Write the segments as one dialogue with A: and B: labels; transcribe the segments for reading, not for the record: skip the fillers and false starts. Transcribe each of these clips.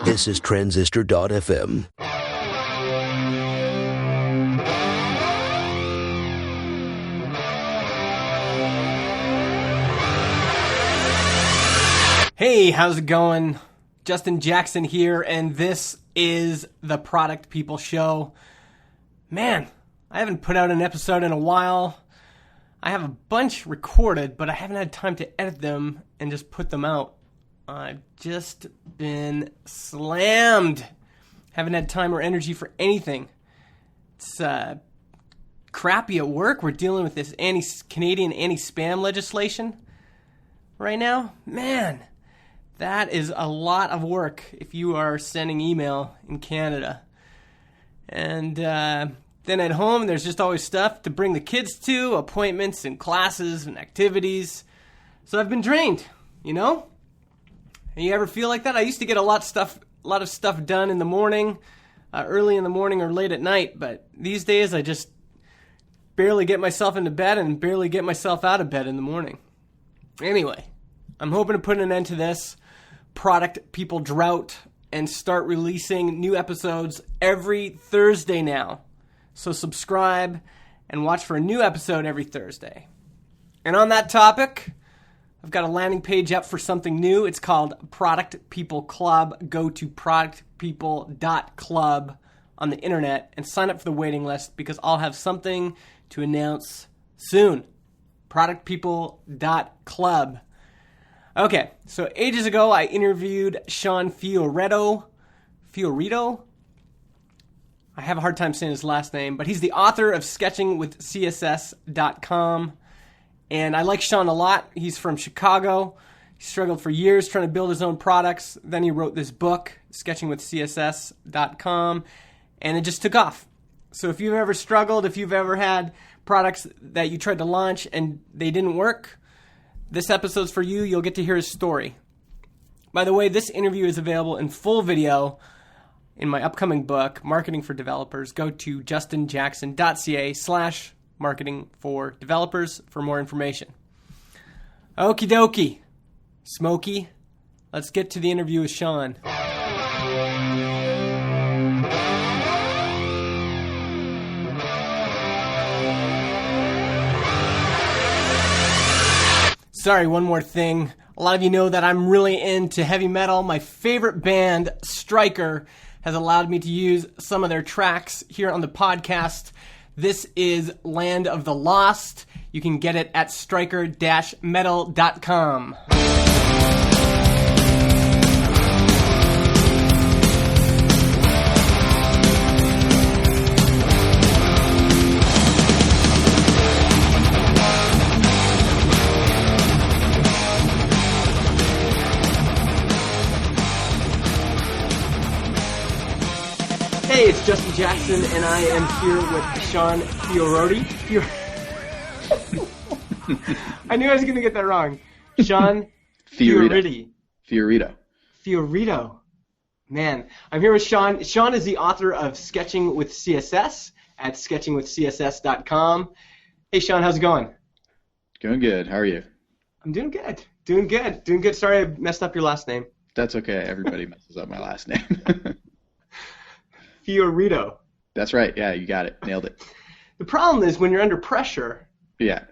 A: This is Transistor.fm.
B: Hey, how's it going? Justin Jackson here, and this is the Product People Show. Man, I haven't put out an episode in a while. I have a bunch recorded, but I haven't had time to edit them and just put them out. I've just been slammed. Haven't had time or energy for anything. It's crappy at work. We're dealing with this Canadian anti-spam legislation right now. Man, that is a lot of work if you are sending email in Canada. And then at home, there's just always stuff to bring the kids to, appointments and classes and activities. So I've been drained, you know? And you ever feel like that? I used to get a lot of stuff done in the morning, early in the morning or late at night. But these days, I just barely get myself into bed and barely get myself out of bed in the morning. Anyway, I'm hoping to put an end to this Product People drought and start releasing new episodes every Thursday now. So subscribe and watch for a new episode every Thursday. And on that topic, I've got a landing page up for something new. It's called Product People Club. Go to productpeople.club on the internet and sign up for the waiting list because I'll have something to announce soon. Productpeople.club. Okay, so ages ago I interviewed Sean Fioritto. Fioritto? I have a hard time saying his last name, but he's the author of sketchingwithcss.com. And I like Sean a lot. He's from Chicago. He struggled for years trying to build his own products. Then he wrote this book, sketchingwithcss.com, and it just took off. So if you've ever struggled, if you've ever had products that you tried to launch and they didn't work, this episode's for you. You'll get to hear his story. By the way, this interview is available in full video in my upcoming book, Marketing for Developers. Go to justinjackson.ca/marketing for developers for more information. Okie dokie. Smokey, let's get to the interview with Sean. Sorry, one more thing. A lot of you know that I'm really into heavy metal. My favorite band, Stryker, has allowed me to use some of their tracks here on the podcast. This is Land of the Lost. You can get it at striker-metal.com. Hey, it's Justin Jackson, and I am here with Sean Fioritto. I knew I was going to get that wrong. Sean
C: Fioritto.
B: Man, I'm here with Sean. Sean is the author of Sketching with CSS at sketchingwithcss.com. Hey, Sean, how's it going?
C: Going good. How are you?
B: I'm doing good. Sorry I messed up your last name.
C: That's okay. Everybody messes up my last name.
B: Fioritto.
C: That's right. Yeah, you got it. Nailed it.
B: The problem is when you're under pressure,
C: yeah,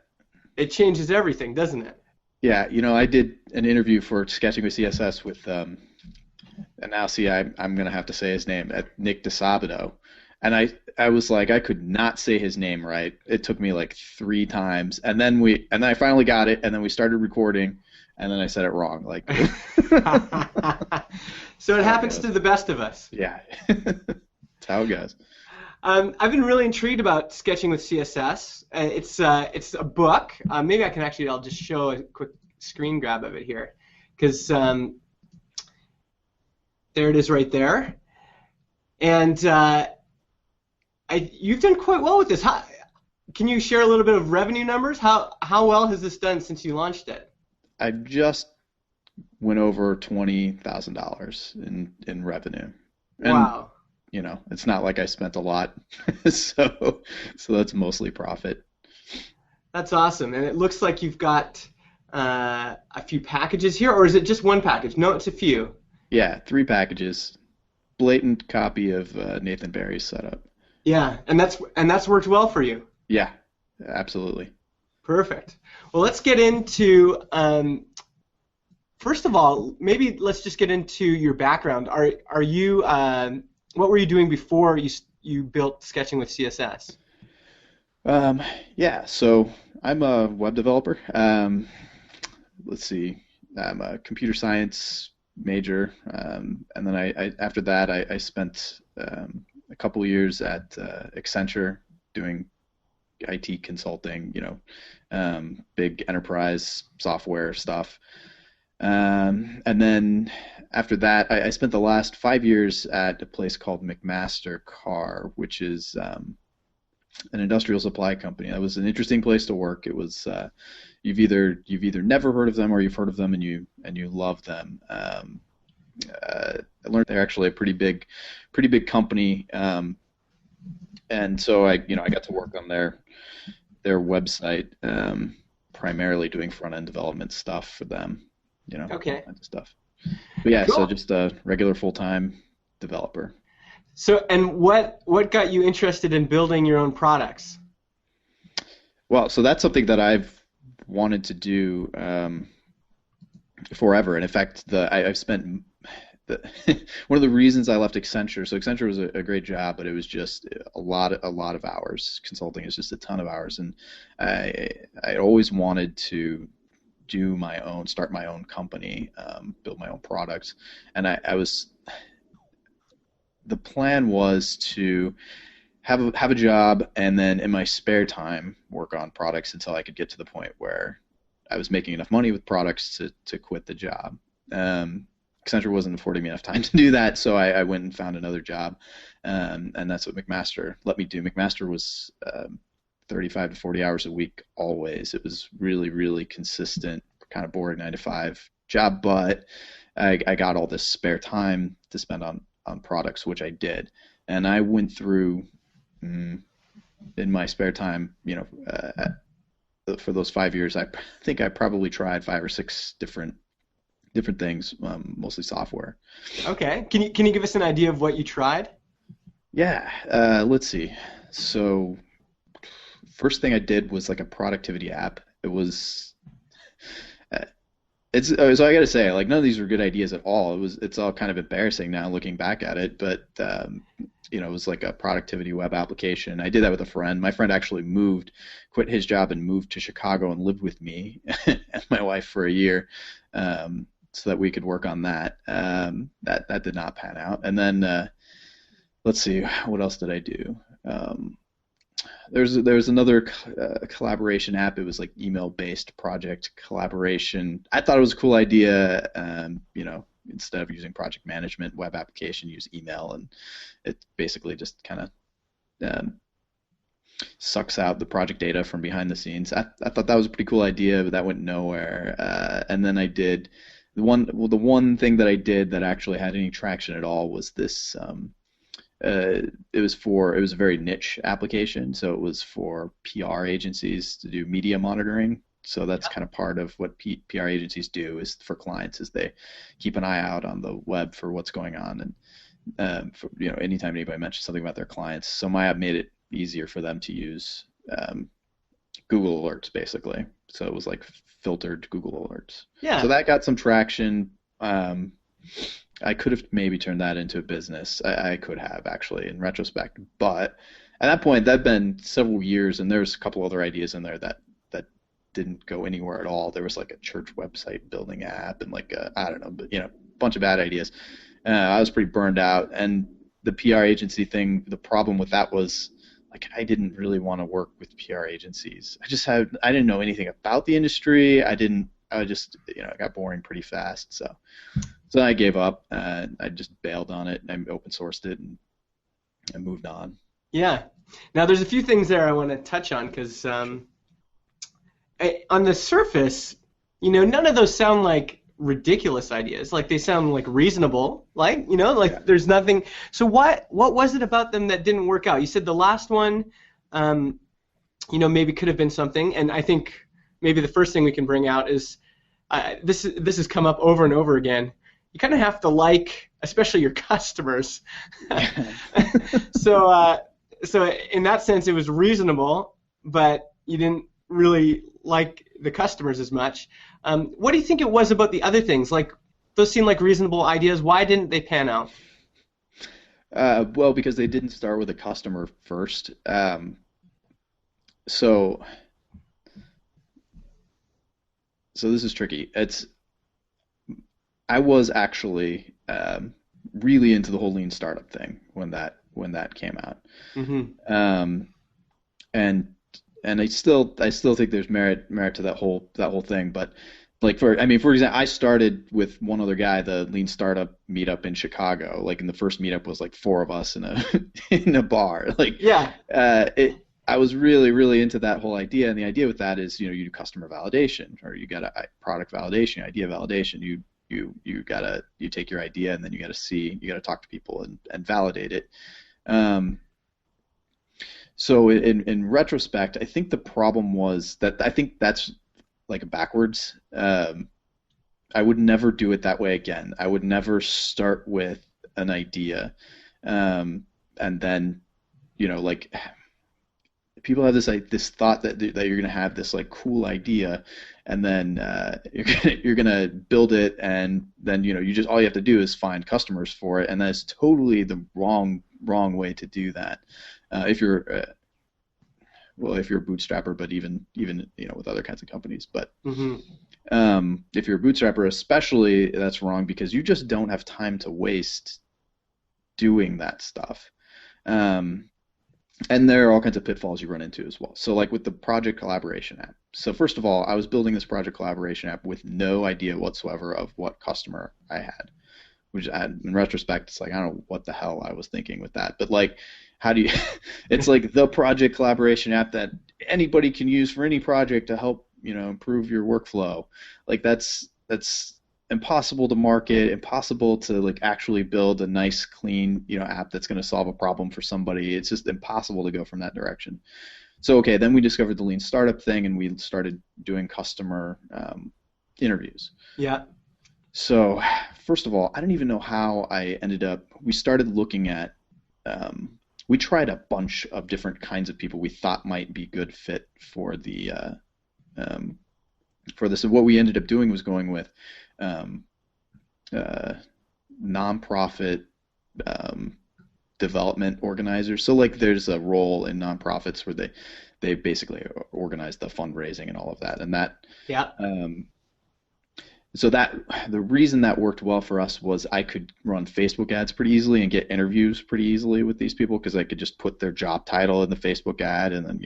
B: it changes everything, doesn't it?
C: Yeah, you know, I did an interview for Sketching with CSS with, and now see, I'm going to have to say his name, Nick DeSabato. And I was like, I could not say his name right. It took me like 3 times. And then I finally got it, and then we started recording, and then I said it wrong. Like,
B: so it happens to the best of us.
C: Yeah. That's how it goes.
B: I've been really intrigued about Sketching with CSS. It's a book. Maybe I'll just show a quick screen grab of it here, because there it is right there. And you've done quite well with this. Can you share a little bit of revenue numbers? How well has this done since you launched it?
C: I just went over $20,000 in revenue. And,
B: wow.
C: You know, it's not like I spent a lot, so that's mostly profit.
B: That's awesome. And it looks like you've got a few packages here, or is it just one package? No, it's a few.
C: Yeah, 3 packages. Blatant copy of Nathan Barry's setup.
B: Yeah, and that's worked well for you.
C: Yeah, absolutely.
B: Perfect. Well, let's get into first of all, maybe let's just get into your background. Are you what were you doing before you built sketching with CSS?
C: Yeah, so I'm a web developer. Let's see, I'm a computer science major, and then I after that I spent a couple years at Accenture doing IT consulting, big enterprise software stuff. And then after that, I spent the last 5 years at a place called McMaster Carr, which is an industrial supply company. That was an interesting place to work. It was you've either never heard of them or you've heard of them and you love them. I learned they're actually a pretty big company, and so I got to work on their website, primarily doing front end development stuff for them.
B: Okay.
C: All kinds of stuff. But yeah,
B: Cool.
C: so just a regular full-time developer.
B: So, and what got you interested in building your own products?
C: Well, so that's something that I've wanted to do forever. And in fact, I've spent one of the reasons I left Accenture. So Accenture was a great job, but it was just a lot of hours. Consulting is just a ton of hours, and I always wanted to start my own company, build my own products, and the plan was to have a job and then in my spare time work on products until I could get to the point where I was making enough money with products to quit the job. Accenture wasn't affording me enough time to do that, so I went and found another job, and that's what McMaster let me do. McMaster was 35 to 40 hours a week always. It was really, really consistent, kind of boring 9 to 5 job, but I got all this spare time to spend on products, which I did. And I went through, in my spare time, for those 5 years, I think I probably tried 5 or 6 different things, mostly software.
B: Okay. Can you give us an idea of what you tried?
C: Yeah, let's see. So first thing I did was like a productivity app. It was so I got to say, like, none of these were good ideas at all. It's all kind of embarrassing now looking back at it, but it was like a productivity web application. I did that with a friend. My friend actually quit his job and moved to Chicago and lived with me and my wife for a year, so that we could work on that. That did not pan out. And then let's see, what else did I do? There was another collaboration app. It was like email-based project collaboration. I thought it was a cool idea. Instead of using project management web application, use email, and it basically just kind of sucks out the project data from behind the scenes. I thought that was a pretty cool idea, but that went nowhere. And then I did the one thing that I did that actually had any traction at all was this. It was a very niche application, so it was for PR agencies to do media monitoring. So that's kind of part of what PR agencies do is for clients, is they keep an eye out on the web for what's going on, and anytime anybody mentions something about their clients. So my app made it easier for them to use Google Alerts, basically. So it was like filtered Google Alerts.
B: Yeah.
C: So that got some traction. I could have maybe turned that into a business. I could have, actually, in retrospect. But at that point, that'd been several years, and there's a couple other ideas in there that didn't go anywhere at all. There was like a church website building app and like I don't know, but a bunch of bad ideas. I was pretty burned out, and the PR agency thing. The problem with that was, like, I didn't really want to work with PR agencies. I didn't know anything about the industry. I just it got boring pretty fast. So I gave up. I just bailed on it, and I open sourced it, and I moved on.
B: Yeah. Now there's a few things there I want to touch on because on the surface, none of those sound like ridiculous ideas. Like, they sound like reasonable. Like, there's nothing. So what was it about them that didn't work out? You said the last one, maybe could have been something, and I think maybe the first thing we can bring out is this has come up over and over again. you kind of have to like, especially your customers. So in that sense, it was reasonable, but you didn't really like the customers as much. What do you think it was about the other things? Like, those seem like reasonable ideas. Why didn't they pan out?
C: Well, because they didn't start with a customer first. So this is tricky. I was actually really into the whole lean startup thing when that came out.
B: Mm-hmm.
C: And I still think there's merit to that whole thing. But like for example, I started with one other guy, the lean startup meetup in Chicago. Like, in the first meetup was like 4 of us in a in a bar. Like,
B: Yeah.
C: I was really, really into that whole idea, and the idea with that is, you do customer validation, or you got a product validation, idea validation. You take your idea, and then you got to talk to people and validate it. So in retrospect, I think the problem was that I think that's like backwards. I would never do it that way again. I would never start with an idea, and then, like, people have this thought that you're gonna have this like cool idea, and then you're gonna build it, and then you just, all you have to do is find customers for it, and that's totally the wrong way to do that. If you're if you're a bootstrapper, but even with other kinds of companies, but
B: Mm-hmm.
C: If you're a bootstrapper especially, that's wrong, because you just don't have time to waste doing that stuff. And there are all kinds of pitfalls you run into as well. So, like with the project collaboration app. So first of all, I was building this project collaboration app with no idea whatsoever of what customer I had, which, in retrospect, it's like, I don't know what the hell I was thinking with that. But like, how do you? It's like the project collaboration app that anybody can use for any project to help improve your workflow. Like, that's impossible to market, impossible to like actually build a nice, clean app that's going to solve a problem for somebody. It's just impossible to go from that direction. So okay, then we discovered the lean startup thing, and we started doing customer interviews.
B: Yeah.
C: So first of all, I don't even know how I ended up. We started looking at. We tried a bunch of different kinds of people we thought might be good fit for the for this. And what we ended up doing was going with nonprofit development organizers. So like, there's a role in nonprofits where they basically organize the fundraising and all of that, and that.
B: Yeah.
C: So that the reason that worked well for us was I could run Facebook ads pretty easily and get interviews pretty easily with these people, because I could just put their job title in the Facebook ad and then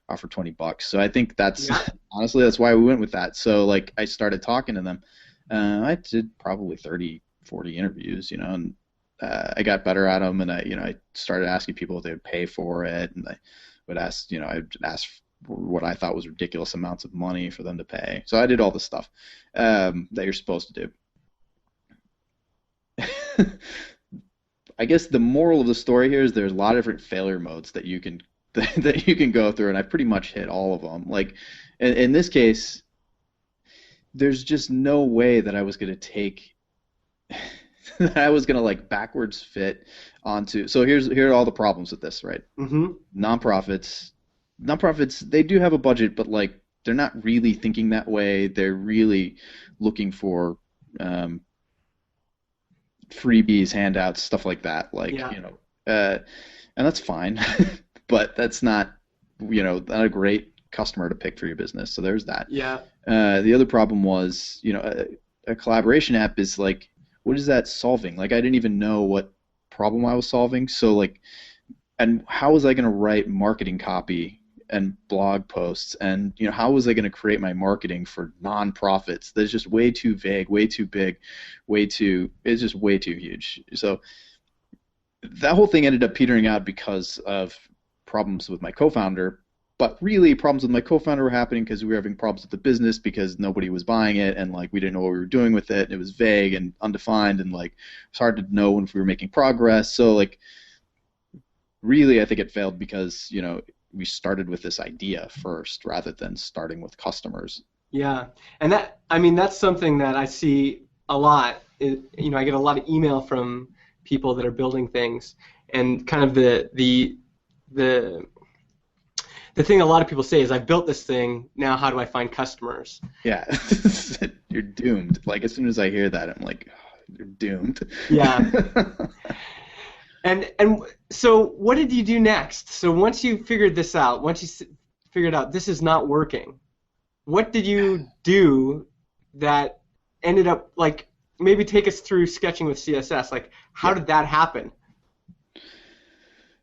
C: offer $20. So I think that's honestly, that's why we went with that. So like, I started talking to them. I did probably 30, 40 interviews, and I got better at them, and I started asking people if they would pay for it, and I would ask, I'd ask what I thought was ridiculous amounts of money for them to pay. So I did all the stuff that you're supposed to do. I guess the moral of the story here is there's a lot of different failure modes that you can go through, and I pretty much hit all of them. Like, in this case, there's just no way that I was going to take that I was going to like backwards fit onto. So here are all the problems with this, right?
B: Mm-hmm.
C: Nonprofits, they do have a budget, but like, they're not really thinking that way. They're really looking for freebies, handouts, stuff like that. Like, and that's fine, but that's not a great customer to pick for your business. So there's that.
B: Yeah.
C: The other problem was, a collaboration app is like, what is that solving? Like, I didn't even know what problem I was solving. So like, and how was I going to write marketing copy and blog posts, and how was I going to create my marketing for nonprofits? That's just way too vague, way too big, it's just way too huge. So that whole thing ended up petering out because of problems with my co-founder, but really problems with my co-founder were happening because we were having problems with the business because nobody was buying it, and like, we didn't know what we were doing with it. It was vague and undefined, and like, it's hard to know if we were making progress. So like, really, I think it failed because we started with this idea first rather than starting with customers.
B: Yeah, and that's something that I see a lot I get a lot of email from people that are building things, and kind of the thing a lot of people say is, I've built this thing, now how do I find customers?
C: Yeah, you're doomed. Like, as soon as I hear that, I'm like, oh, you're doomed.
B: Yeah. And so what did you do next? So once you figured this out, once you figured out this is not working, what did you do that ended up, like, maybe take us through sketching with CSS? Like, how did that happen?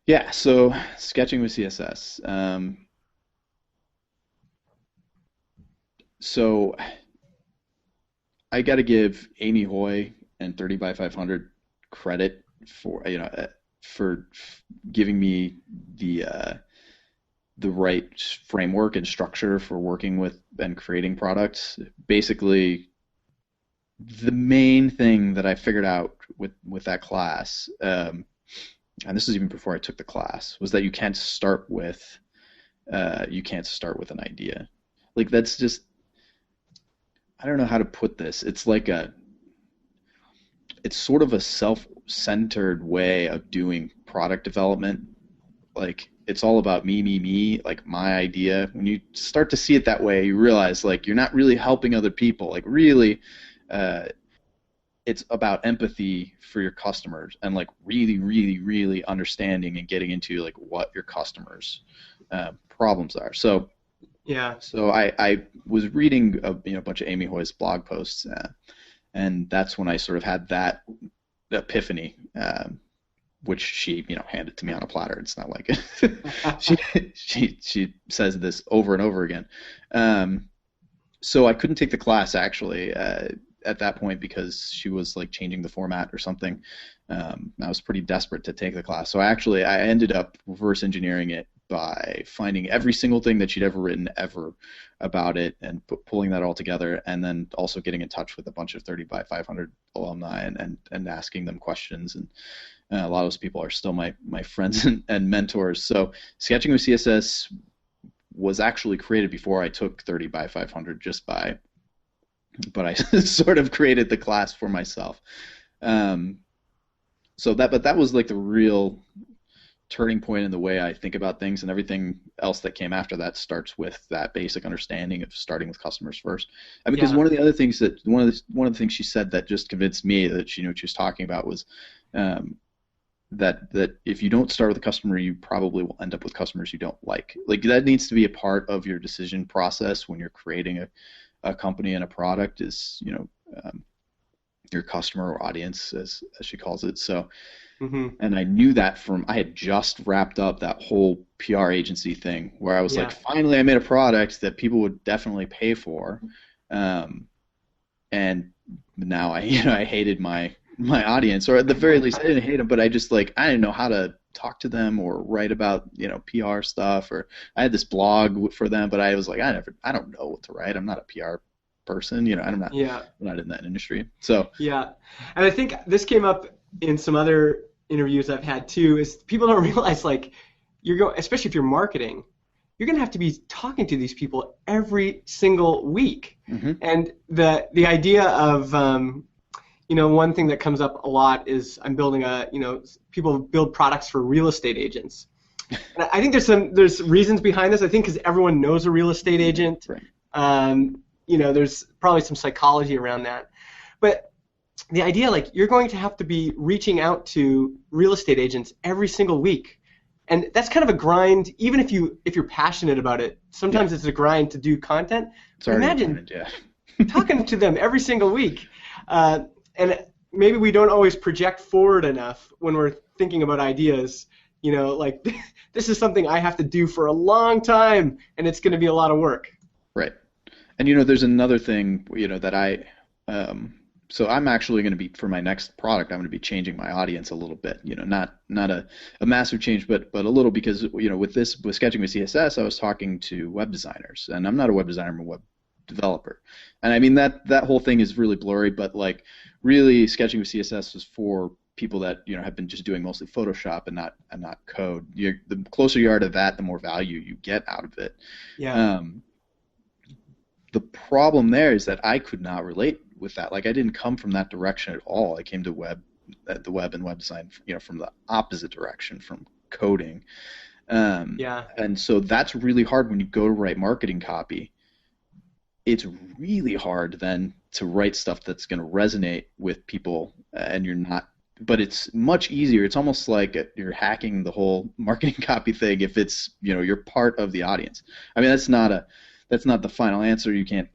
C: Yeah, so sketching with CSS. So I got to give Amy Hoy and 30 by 500 credit for giving me the right framework and structure for working with and creating products. Basically, the main thing that I figured out with that class, and this is even before I took the class, was that you can't start with an idea. Like, that's just, I don't know how to put this. It's sort of a self-centered way of doing product development. Like, it's all about me, like my idea. When you start to see it that way, you realize, like, you're not really helping other people. Like, really, it's about empathy for your customers and, like, really, really, really understanding and getting into, like, what your customers' problems are. So I was reading a bunch of Amy Hoy's blog posts, and that's when I sort of had that epiphany, which she handed to me on a platter. It's not like she says this over and over again. So I couldn't take the class, actually, at that point, because she was, like, changing the format or something. I was pretty desperate to take the class, so I ended up reverse engineering it by finding every single thing that she'd ever written ever about it and pulling that all together, and then also getting in touch with a bunch of 30 by 500 alumni and asking them questions. And a lot of those people are still my friends and mentors. So sketching with CSS was actually created before I took 30 by 500, but I sort of created the class for myself. But that was, like, the real turning point in the way I think about things, and everything else that came after that starts with that basic understanding of starting with customers first. And because one of the things she said that just convinced me that she knew what she was talking about was that if you don't start with a customer, you probably will end up with customers you don't like. Like, that needs to be a part of your decision process when you're creating a company and a product, is your customer or audience, as she calls it. So. Mm-hmm. And I knew that I had just wrapped up that whole PR agency thing where I was like, finally I made a product that people would definitely pay for, and now I hated my audience, or at the very least I didn't hate them, but I just, like, I didn't know how to talk to them or write about PR stuff, or I had this blog for them, but I was like, I don't know what to write. I'm not a PR person, I'm not in that industry. So
B: and I think this came up in some other interviews I've had too, is people don't realize, like, especially if you're marketing, you're going to have to be talking to these people every single week. Mm-hmm. And the idea of one thing that comes up a lot is I'm building people build products for real estate agents. And I think there's reasons behind this. I think because everyone knows a real estate agent. Right. There's probably some psychology around that. But the idea, like, you're going to have to be reaching out to real estate agents every single week, and that's kind of a grind. Even if you're passionate about it, sometimes it's a grind to do content. Imagine talking to them every single week, and maybe we don't always project forward enough when we're thinking about ideas. Like, this is something I have to do for a long time, and it's going to be a lot of work.
C: Right, and there's another thing that I. So I'm actually going to be, for my next product, I'm going to be changing my audience a little bit. Not a massive change, but a little, because with sketching with CSS, I was talking to web designers, and I'm not a web designer, I'm a web developer. And I mean that whole thing is really blurry, but, like, really sketching with CSS was for people that have been just doing mostly Photoshop and not code. The closer you are to that, the more value you get out of it. Yeah. The problem there is that I could not relate with that. Like I didn't come from that direction at all. I came to the web and web design, from the opposite direction, from coding. And so that's really hard when you go to write marketing copy. It's really hard then to write stuff that's going to resonate with people, and you're not. But it's much easier. It's almost like you're hacking the whole marketing copy thing if it's you're part of the audience. I mean, that's not the final answer. You can't.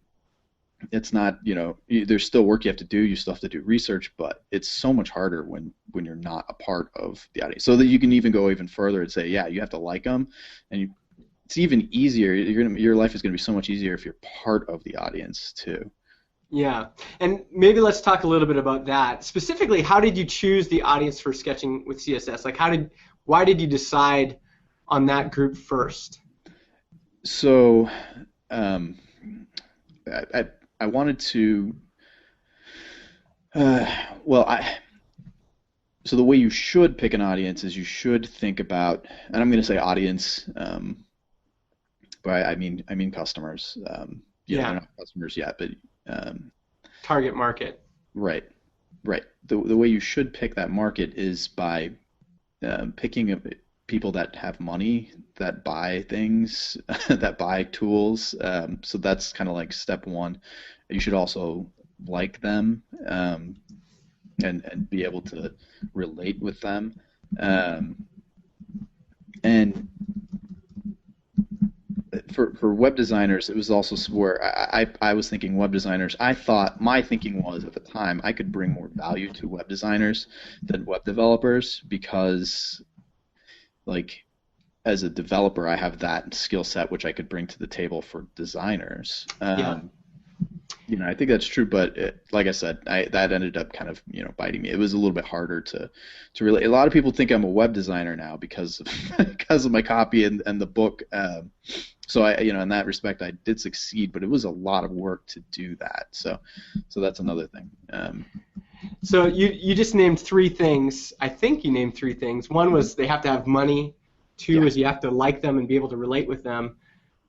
C: It's not there's still work you have to do. You still have to do research, but it's so much harder when you're not a part of the audience. So that you can even go even further and say, yeah, you have to like them, and it's even easier. Your life is going to be so much easier if you're part of the audience too.
B: Yeah, and maybe let's talk a little bit about that. Specifically, how did you choose the audience for sketching with CSS? Like, why did you decide on that group first?
C: So, I wanted to. So the way you should pick an audience is you should think about, and I'm going to say audience, but I mean customers. They're not customers yet, but
B: target market.
C: Right. The way you should pick that market is by picking people that have money, that buy things, that buy tools. So that's kind of like step one. You should also like them and be able to relate with them. And for web designers, it was also where I was thinking web designers. I thought my thinking was at the time I could bring more value to web designers than web developers because, like, as a developer, I have that skill set which I could bring to the table for designers. I think that's true, but like I said, that ended up kind of biting me. It was a little bit harder to relate. A lot of people think I'm a web designer now because of my copy and the book. So I in that respect I did succeed, but it was a lot of work to do that. So that's another thing.
B: So you just named three things. I think you named three things. One was they have to have money. Two is you have to like them and be able to relate with them.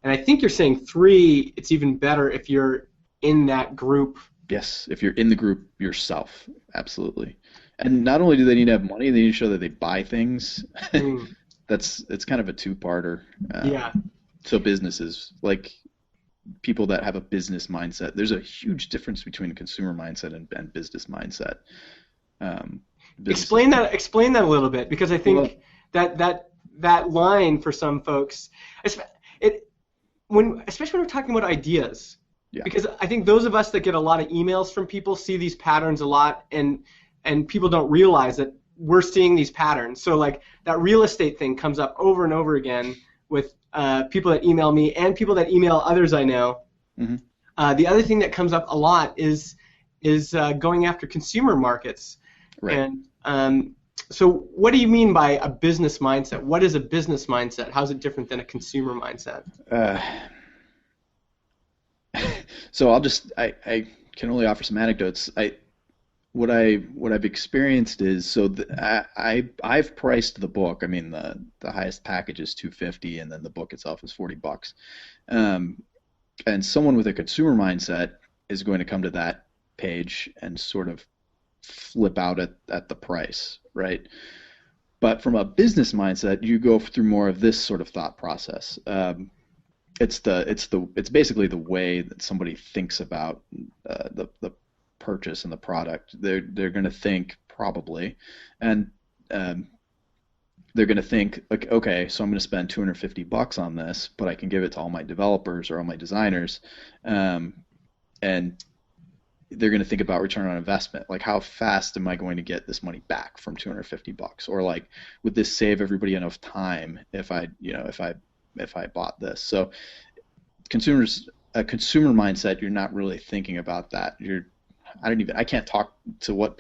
B: And I think you're saying three, it's even better if you're in that group.
C: Yes, if you're in the group yourself, absolutely. And not only do they need to have money, they need to show that they buy things. It's kind of a two-parter. So businesses, like people that have a business mindset, there's a huge difference between a consumer mindset and business mindset.
B: Explain that a little bit, because I think that line for some folks, especially when we're talking about ideas. Yeah. Because I think those of us that get a lot of emails from people see these patterns a lot, and people don't realize that we're seeing these patterns. So like that real estate thing comes up over and over again with people that email me and people that email others I know. Mm-hmm. The other thing that comes up a lot is going after consumer markets. Right. And so what do you mean by a business mindset? What is a business mindset? How is it different than a consumer mindset?
C: So I can only offer some anecdotes. What I've experienced is I've priced the book. I mean the highest package is $250, and then the book itself is $40. And someone with a consumer mindset is going to come to that page and sort of flip out at the price, right? But from a business mindset, you go through more of this sort of thought process. It's basically the way that somebody thinks about the purchase and the product. They're going to think probably, and they're going to think, like, okay, so I'm going to spend $250 on this, but I can give it to all my developers or all my designers, and they're going to think about return on investment. Like, how fast am I going to get this money back from $250? Or like, would this save everybody enough time if I bought this? So a consumer mindset, you're not really thinking about that. I can't talk to what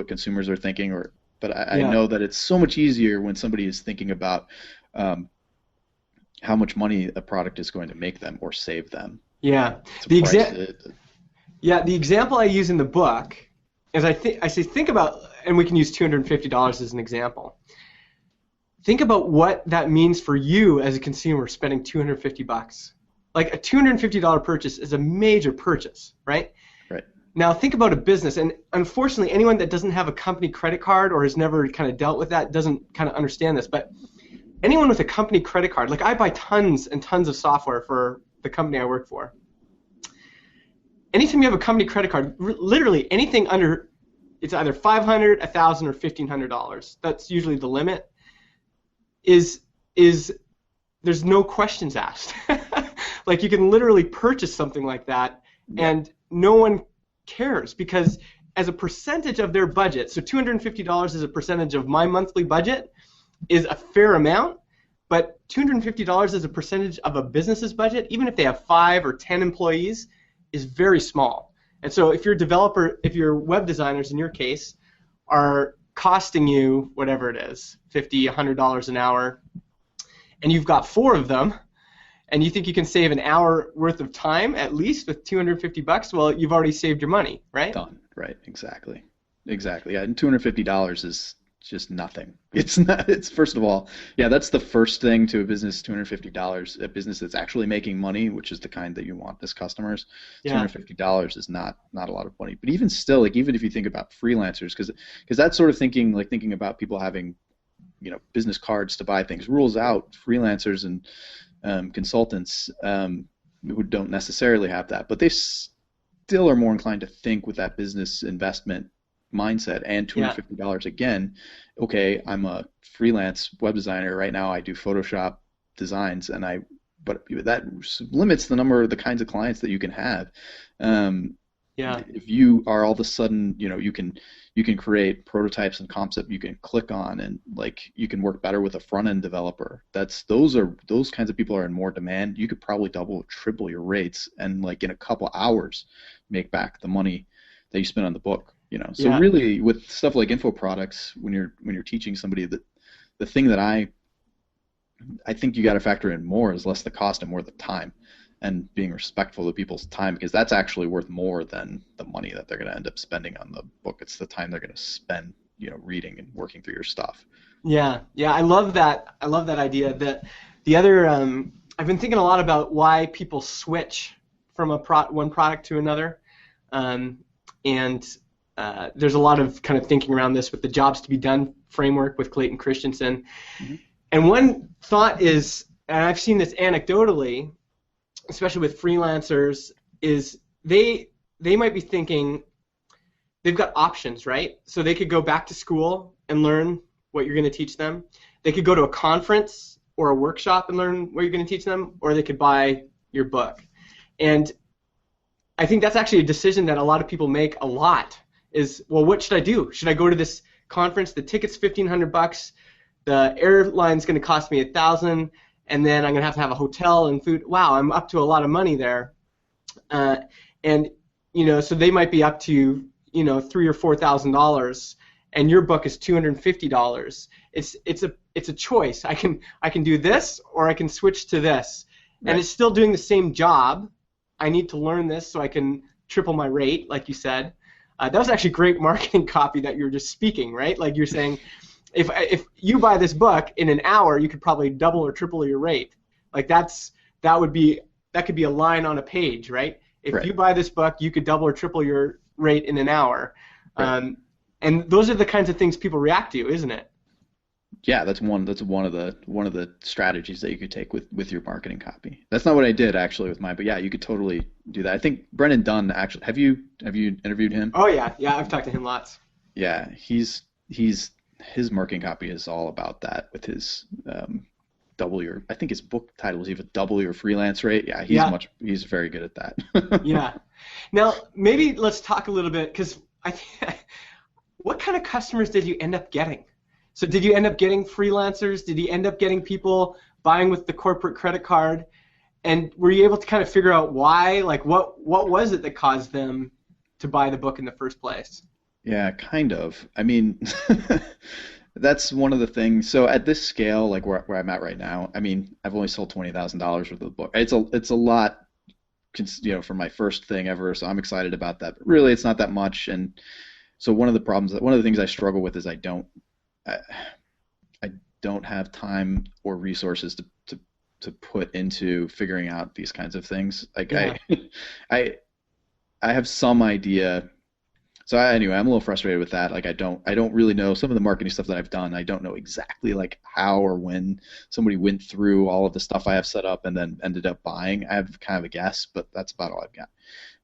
C: consumers are thinking, but I know that it's so much easier when somebody is thinking about how much money a product is going to make them or save them.
B: Yeah. The example I use in the book is I say think about, and we can use $250 as an example. Think about what that means for you as a consumer spending $250. Like a $250 purchase is a major purchase, right?
C: Right.
B: Now think about a business, and unfortunately, anyone that doesn't have a company credit card or has never kind of dealt with that doesn't kind of understand this. But anyone with a company credit card, like I buy tons and tons of software for the company I work for. Anytime you have a company credit card, literally anything under, it's either $500, $1,000, or $1,500. That's usually the limit. Is there's no questions asked. Like you can literally purchase something like that, and no one cares because as a percentage of their budget, so $250 is a percentage of my monthly budget, is a fair amount, but $250 as a percentage of a business's budget, even if they have 5 or 10 employees, is very small. And so if you're a developer, if your web designers in your case are costing you whatever it is, $50, $100 an hour, and you've got 4 of them, and you think you can save an hour worth of time at least with $250, well, you've already saved your money, right?
C: Done. Right. Exactly. Yeah, and $250 is just nothing. It's not. It's first of all, yeah, that's the first thing to a business. $250, a business that's actually making money, which is the kind that you want as customers. Yeah. $250 is not a lot of money. But even still, like even if you think about freelancers, because that sort of thinking, like thinking about people having, business cards to buy things, rules out freelancers and consultants who don't necessarily have that, but they still are more inclined to think with that business investment mindset. And $250 again, okay, I'm a freelance web designer right now. I do Photoshop designs, but that limits the kinds of clients that you can have. If you are all of a sudden, you can create prototypes and concepts you can click on, and like you can work better with a front end developer. Those kinds of people are in more demand. You could probably double or triple your rates, and like in a couple hours, make back the money that you spent on the book. So really, with stuff like info products, when you're teaching somebody, the thing that I think you got to factor in more is less the cost and more the time, and being respectful of people's time, because that's actually worth more than the money that they're going to end up spending on the book. It's the time they're going to spend, reading and working through your stuff. Yeah,
B: I love that. I love that idea. That the other, I've been thinking a lot about why people switch from one product to another, and there's a lot of kind of thinking around this with the Jobs to be Done framework with Clayton Christensen. Mm-hmm. And one thought is, and I've seen this anecdotally, especially with freelancers, is they might be thinking they've got options, right? So they could go back to school and learn what you're going to teach them. They could go to a conference or a workshop and learn what you're going to teach them, or they could buy your book. And I think that's actually a decision that a lot of people make a lot. Is, well, what should I do? Should I go to this conference? The ticket's $1,500. The airline's going to cost me $1,000, and then I'm going to have a hotel and food. Wow, I'm up to a lot of money there. And so they might be up to $3,000 or $4,000, and your book is $250. It's a choice. I can do this, or I can switch to this, right. And it's still doing the same job. I need to learn this so I can triple my rate, like you said. That was actually great marketing copy that you were just speaking, right? Like you're saying, if you buy this book in an hour, you could probably double or triple your rate. Like that could be a line on a page, right? If you buy this book, you could double or triple your rate in an hour. Right. And those are the kinds of things people react to, isn't it? Yeah, that's one of the strategies that you could take with your marketing copy. That's not what I did actually with mine, but yeah, you could totally do that. I think Brennan Dunn actually. Have you interviewed him? Oh yeah, I've talked to him lots. Yeah, his marketing copy is all about that with his double your. I think his book title is even double your freelance rate. Yeah, he's very good at that. Yeah. Now maybe let's talk a little bit, because what kind of customers did you end up getting? So did you end up getting freelancers? Did you end up getting people buying with the corporate credit card? And were you able to kind of figure out why? Like what was it that caused them to buy the book in the first place? Yeah, kind of. I mean, that's one of the things. So at this scale, like where I'm at right now, I mean, I've only sold $20,000 worth of the book. It's a lot, for my first thing ever. So I'm excited about that. But really, it's not that much. And so one of the things I struggle with is I don't have time or resources to put into figuring out these kinds of things. Like I
C: I have some idea. So anyway, I'm a little frustrated with that. Like I don't really know some of the marketing stuff that I've done. I don't know exactly like how or when somebody went through all of the stuff I have set up and then ended up buying. I have kind of a guess, but that's about all I've got.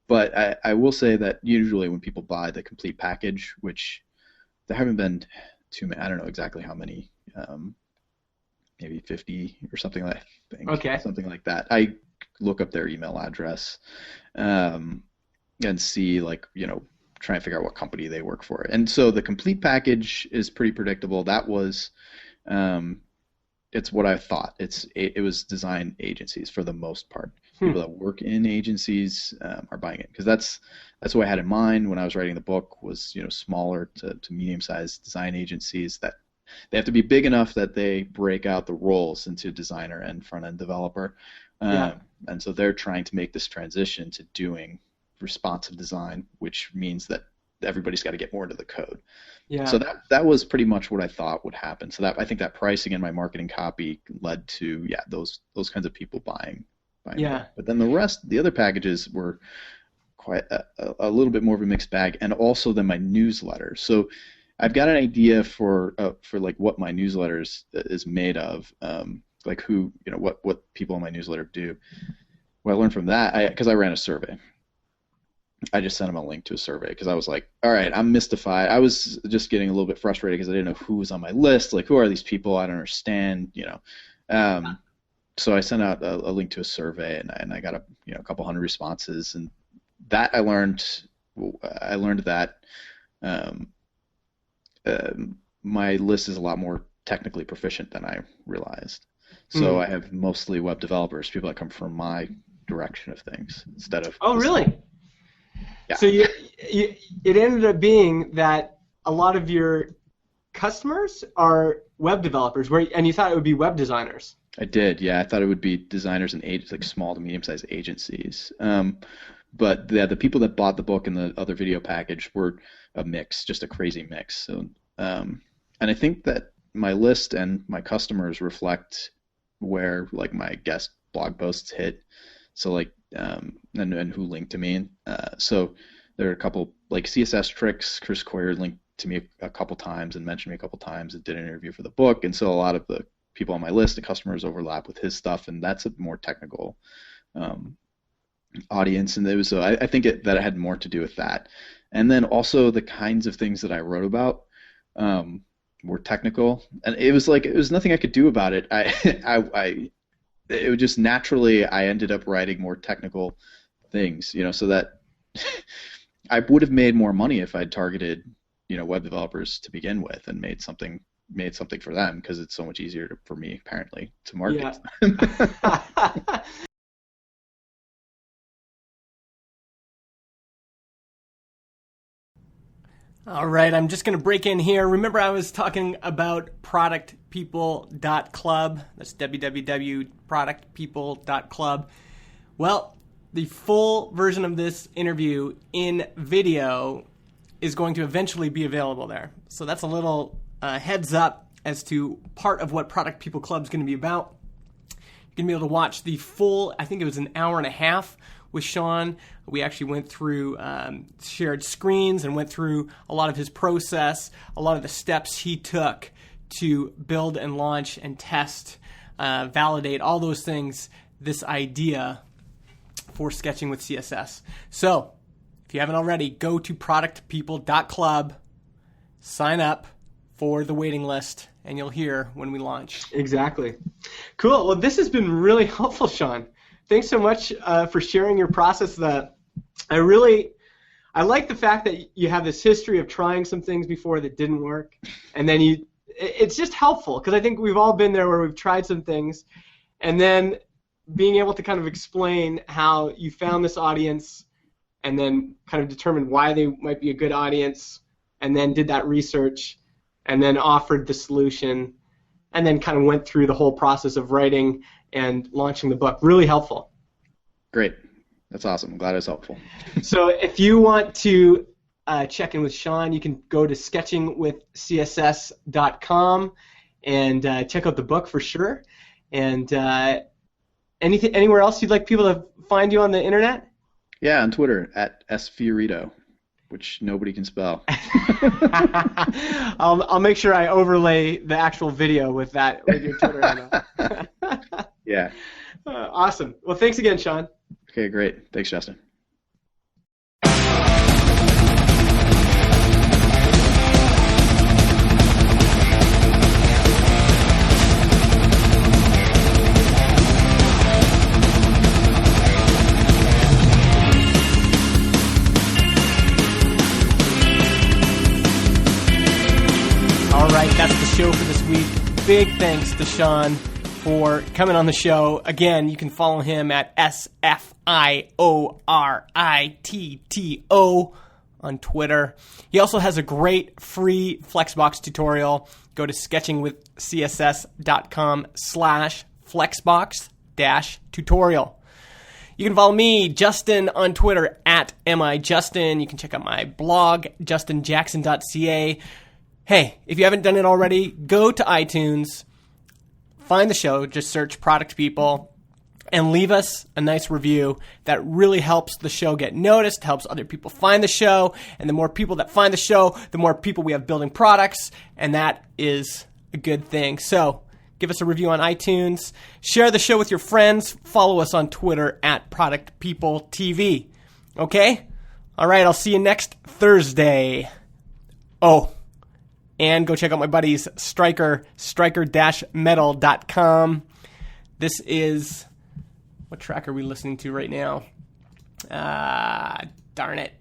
C: But I will say that usually when people buy the complete package, which there haven't been too many, I don't know exactly how many, maybe 50 or something, I think.
B: Okay.
C: Something like that. I look up their email address and see, like, try and figure out what company they work for. And so the complete package is pretty predictable. That was, it's what I thought. It was design agencies for the most part. People that work in agencies are buying it, because that's what I had in mind when I was writing the book, was smaller to medium-sized design agencies that they have to be big enough that they break out the roles into designer and front-end developer. And so they're trying to make this transition to doing responsive design, which means that everybody's got to get more into the code. Yeah. So that was pretty much what I thought would happen. So I think that pricing and my marketing copy led to those kinds of people buying. Yeah. But then the other packages were quite a little bit more of a mixed bag, and also then my newsletter. So I've got an idea for like what my newsletter is made of, like who what people in my newsletter do. What I learned from that, because I ran a survey. I just sent them a link to a survey because I was like, all right, I'm mystified. I was just getting a little bit frustrated because I didn't know who was on my list. Like, who are these people? I don't understand, So I sent out a link to a survey, and I got a couple hundred responses, and that I learned that my list is a lot more technically proficient than I realized. So I have mostly web developers, people that come from my direction of things instead of.
B: Oh, really? Yeah. So it ended up being that a lot of your customers are web developers, and you thought it would be web designers.
C: I did, yeah. I thought it would be designers and like small to medium-sized agencies. But the people that bought the book and the other video package were a mix, just a crazy mix. So, and I think that my list and my customers reflect where like my guest blog posts hit. So like and who linked to me. So there are a couple like CSS Tricks. Chris Coyer linked to me a couple times and mentioned me a couple times and did an interview for the book. And so a lot of the people on my list, the customers, overlap with his stuff, and that's a more technical audience. And I think that it had more to do with that. And then also the kinds of things that I wrote about were technical, and it was nothing I could do about it. It was just naturally I ended up writing more technical things, so that I would have made more money if I'd targeted, web developers to begin with and made something for them, because it's so much easier for me apparently to market. Yeah.
B: All right, I'm just going to break in here. Remember, I was talking about productpeople.club. That's www.productpeople.club. Well, the full version of this interview in video is going to eventually be available there. So that's a little heads up as to part of what Product People Club is going to be about. You're going to be able to watch the full, I think it was an hour and a half with Sean. We actually went through shared screens and went through a lot of his process, a lot of the steps he took to build and launch and test, validate, all those things, this idea for sketching with CSS. So, if you haven't already, go to productpeople.club, sign up for the waiting list, and you'll hear when we launch. Exactly. Cool. Well, this has been really helpful, Sean. Thanks so much for sharing your process. I like the fact that you have this history of trying some things before that didn't work, and then it's just helpful, because I think we've all been there where we've tried some things, and then being able to kind of explain how you found this audience and then kind of determined why they might be a good audience, and then did that research, and then offered the solution, and then kind of went through the whole process of writing and launching the book. Really helpful.
C: Great. That's awesome. I'm glad it was helpful.
B: So if you want to check in with Sean, you can go to sketchingwithcss.com and check out the book for sure. And anywhere else you'd like people to find you on the internet?
C: Yeah, on Twitter at @Fioritto, which nobody can spell.
B: I'll make sure I overlay the actual video with your Twitter handle.
C: Yeah.
B: Awesome. Well, thanks again, Sean.
C: Okay, great. Thanks, Justin.
B: All right, that's the show for this week. Big thanks to Sean for coming on the show. Again, you can follow him at SFIORITTO on Twitter. He also has a great free Flexbox tutorial. Go to sketchingwithcss.com/flexbox-tutorial. You can follow me, Justin, on Twitter at MIJustin. You can check out my blog, justinjackson.ca. Hey, if you haven't done it already, go to iTunes, find the show, just search Product People, and leave us a nice review. That really helps the show get noticed, helps other people find the show, and the more people that find the show, the more people we have building products, and that is a good thing. So give us a review on iTunes, share the show with your friends, follow us on Twitter at Product People TV. Okay? All right, I'll see you next Thursday. Oh, and go check out my buddies, striker-metal.com. This is... What track are we listening to right now? Darn it.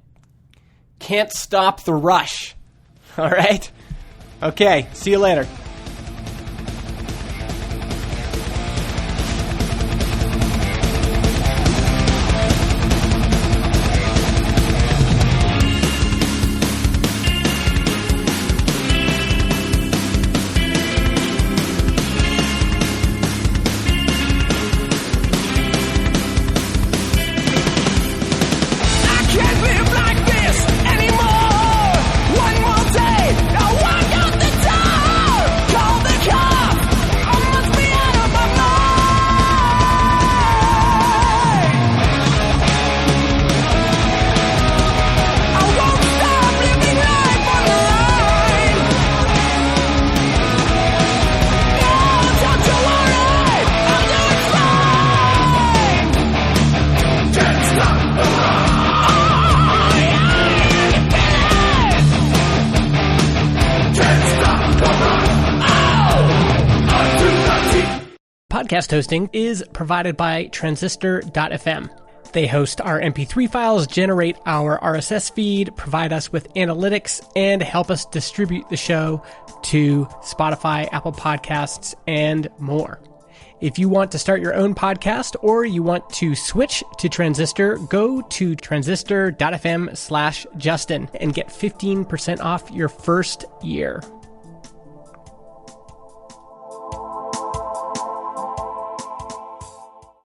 B: Can't Stop the Rush. All right? Okay, see you later. Podcast hosting is provided by Transistor.fm. They host our MP3 files, generate our RSS feed, provide us with analytics, and help us distribute the show to Spotify, Apple Podcasts, and more. If you want to start your own podcast or you want to switch to Transistor, go to transistor.fm/Justin and get 15% off your first year.